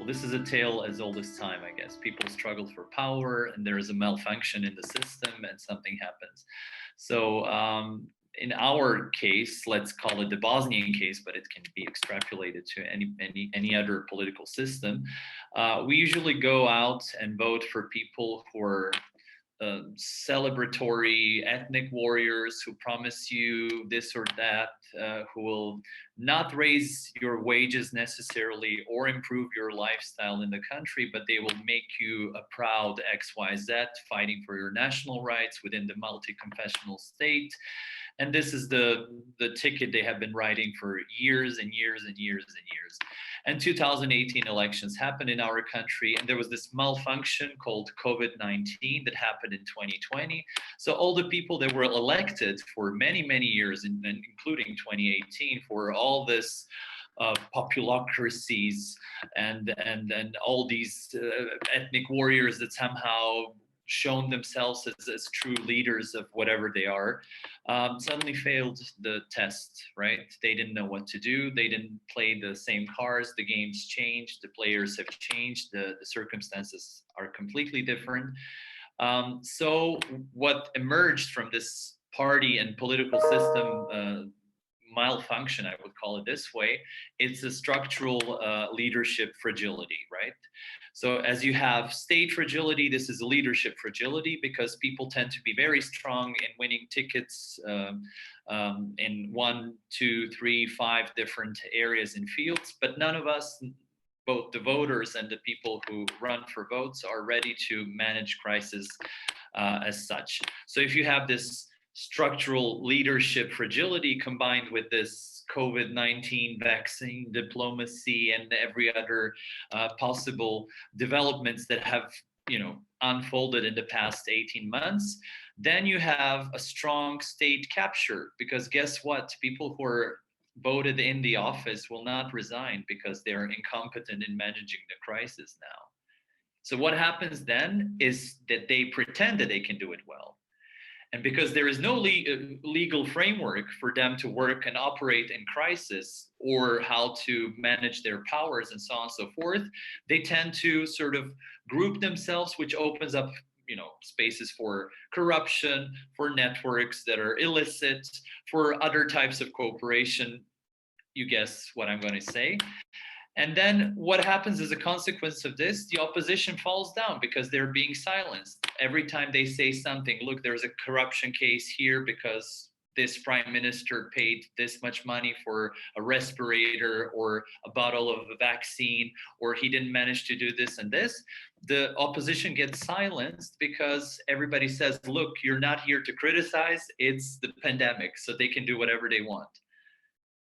this is a tale as old as time, I guess. People struggle for power, and there is a malfunction in the system, and something happens. So in our case, let's call it the Bosnian case, but it can be extrapolated to any other political system. We usually go out and vote for people who are celebratory ethnic warriors who promise you this or that, who will not raise your wages necessarily or improve your lifestyle in the country, but they will make you a proud XYZ fighting for your national rights within the multi-confessional state. And this is the ticket they have been writing for years and years and years and years. And 2018 elections happened in our country, and there was this malfunction called COVID-19 that happened in 2020. So all the people that were elected for many, many years, including 2018, for all this populocracies and all these ethnic warriors that somehow shown themselves as true leaders of whatever they are, suddenly failed the test, right? They didn't know what to do. They didn't play the same cards. The game's changed. The players have changed. The circumstances are completely different. So what emerged from this party and political system malfunction, I would call it this way, it's a structural leadership fragility, right? So as you have state fragility, this is a leadership fragility, because people tend to be very strong in winning tickets in 1, 2, 3, 5 different areas and fields, but none of us, both the voters and the people who run for votes, are ready to manage crisis as such. So if you have this structural leadership fragility combined with this COVID-19 vaccine diplomacy and every other possible developments that have, unfolded in the past 18 months, then you have a strong state capture, because guess what? People who are voted in the office will not resign because they're incompetent in managing the crisis now. So what happens then is that they pretend that they can do it well. And because there is no legal framework for them to work and operate in crisis, or how to manage their powers and so on and so forth, they tend to sort of group themselves, which opens up, spaces for corruption, for networks that are illicit, for other types of cooperation. You guess what I'm going to say. And then what happens as a consequence of this? The opposition falls down because they're being silenced. Every time they say something, look, there's a corruption case here because this prime minister paid this much money for a respirator or a bottle of a vaccine, or he didn't manage to do this and this, the opposition gets silenced because everybody says, look, you're not here to criticize, it's the pandemic, so they can do whatever they want.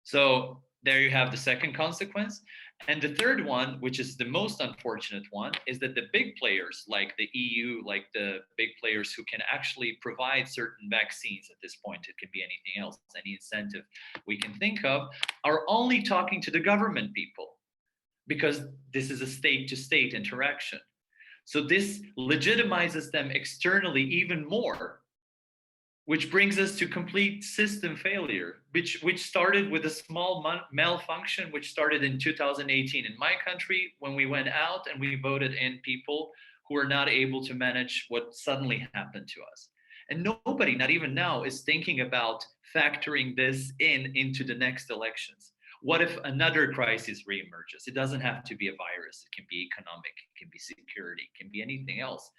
So there you have the second consequence. And the third one, which is the most unfortunate one, is that the big players like the EU, like the big players who can actually provide certain vaccines at this point, it could be anything else, any incentive we can think of, are only talking to the government people, because this is a state-to-state interaction. So this legitimizes them externally even more, which brings us to complete system failure, which started with a small malfunction, which started in 2018 in my country, when we went out and we voted in people who are not able to manage what suddenly happened to us. And nobody, not even now, is thinking about factoring this into the next elections. What if another crisis reemerges? It doesn't have to be a virus. It can be economic, it can be security, it can be anything else.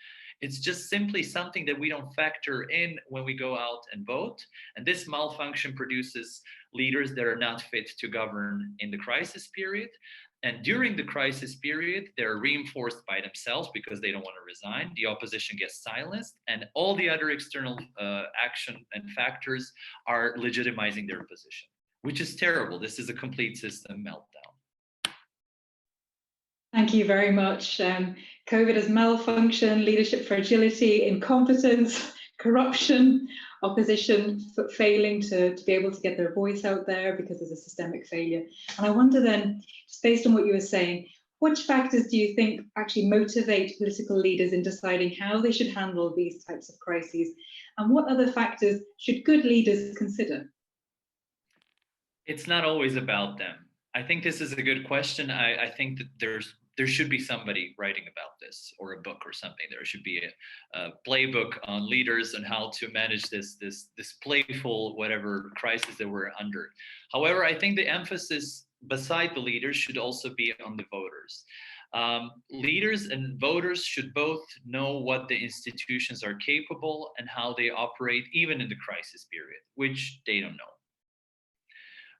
It's just simply something that we don't factor in when we go out and vote. And this malfunction produces leaders that are not fit to govern in the crisis period. And during the crisis period, they're reinforced by themselves because they don't want to resign. The opposition gets silenced, and all the other external action and factors are legitimizing their position, which is terrible. This is a complete system meltdown. Thank you very much. COVID as malfunction, leadership fragility, incompetence, corruption, opposition failing to be able to get their voice out there because there's a systemic failure. And I wonder then, just based on what you were saying, which factors do you think actually motivate political leaders in deciding how they should handle these types of crises? And what other factors should good leaders consider? It's not always about them. I think this is a good question. I think that there's there should be somebody writing about this, or a book or something. There should be a playbook on leaders and how to manage this playful whatever crisis that we're under. However, I think the emphasis beside the leaders should also be on the voters. Leaders and voters should both know what the institutions are capable and how they operate, even in the crisis period, which they don't know.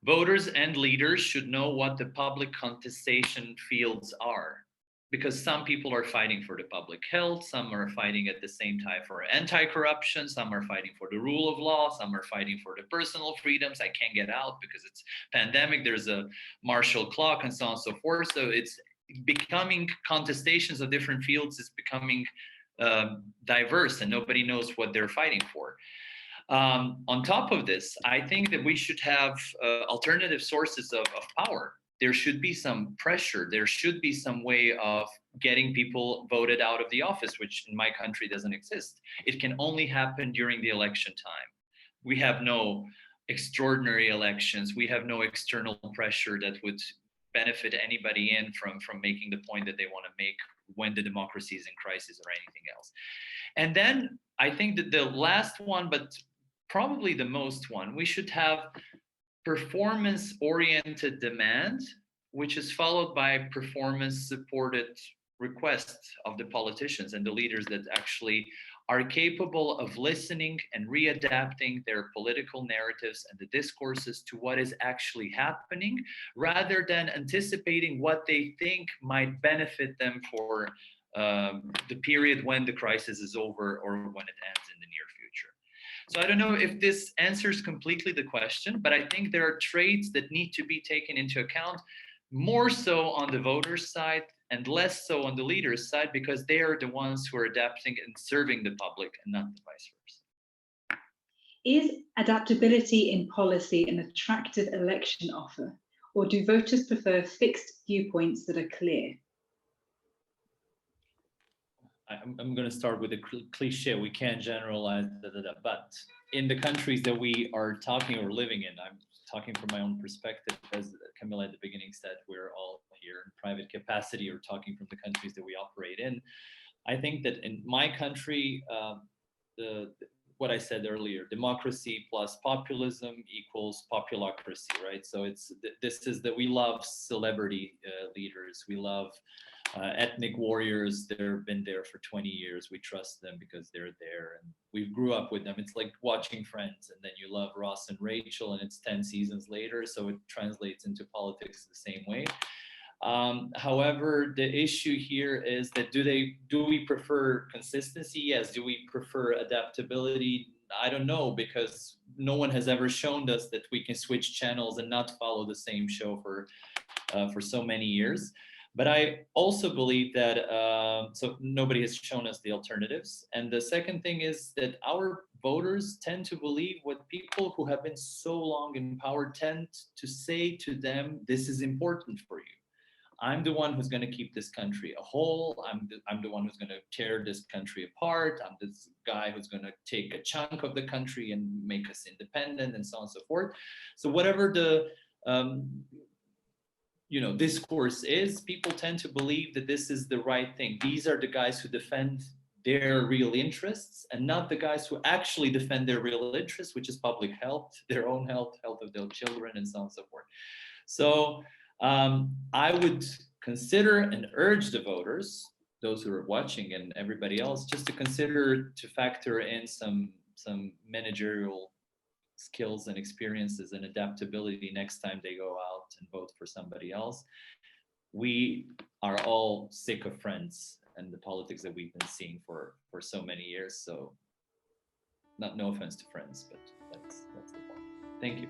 Voters and leaders should know what the public contestation fields are, because some people are fighting for the public health, some are fighting at the same time for anti-corruption, some are fighting for the rule of law, some are fighting for the personal freedoms. I can't get out because it's pandemic, there's a martial clock, and so on and so forth. So it's becoming contestations of different fields is becoming diverse, and nobody knows what they're fighting for. On top of this, I think that we should have alternative sources of power. There should be some pressure. There should be some way of getting people voted out of the office, which in my country doesn't exist. It can only happen during the election time. We have no extraordinary elections. We have no external pressure that would benefit anybody in from making the point that they want to make when the democracy is in crisis or anything else. And then I think that the last one, but probably the most one, we should have performance-oriented demand, which is followed by performance-supported requests of the politicians and the leaders that actually are capable of listening and readapting their political narratives and the discourses to what is actually happening, rather than anticipating what they think might benefit them for the period when the crisis is over or when it ends in the near future. So I don't know if this answers completely the question, but I think there are traits that need to be taken into account, more so on the voters' side and less so on the leaders' side, because they are the ones who are adapting and serving the public and not the vice versa. Is adaptability in policy an attractive election offer, or do voters prefer fixed viewpoints that are clear? I'm going to start with a cliche. We can't generalize, but in the countries that we are talking or living in, I'm talking from my own perspective, as Camilla at the beginning said, we're all here in private capacity or talking from the countries that we operate in. I think that in my country, what I said earlier, democracy plus populism equals populocracy, right? So this is that we love celebrity leaders. We love ethnic warriors. They've been there for 20 years. We trust them because they're there and we grew up with them. It's like watching Friends, and then you love Ross and Rachel and it's 10 seasons later. So it translates into politics the same way. However, the issue here is that do we prefer consistency? Yes. Do we prefer adaptability? I don't know, because no one has ever shown us that we can switch channels and not follow the same show for so many years. But I also believe that, so nobody has shown us the alternatives. And the second thing is that our voters tend to believe what people who have been so long in power tend to say to them, this is important for you. I'm the one who's going to keep this country a whole. I'm the one who's going to tear this country apart. I'm this guy who's going to take a chunk of the country and make us independent, and so on and so forth. So whatever the discourse is, people tend to believe that this is the right thing. These are the guys who defend their real interests, and not the guys who actually defend their real interests, which is public health, their own health, health of their children, and so on and so forth. So I would consider and urge the voters, those who are watching and everybody else, just to consider to factor in some managerial skills and experiences and adaptability next time they go out and vote for somebody else. We are all sick of Friends and the politics that we've been seeing for so many years. So no offense to Friends, but that's the point. Thank you.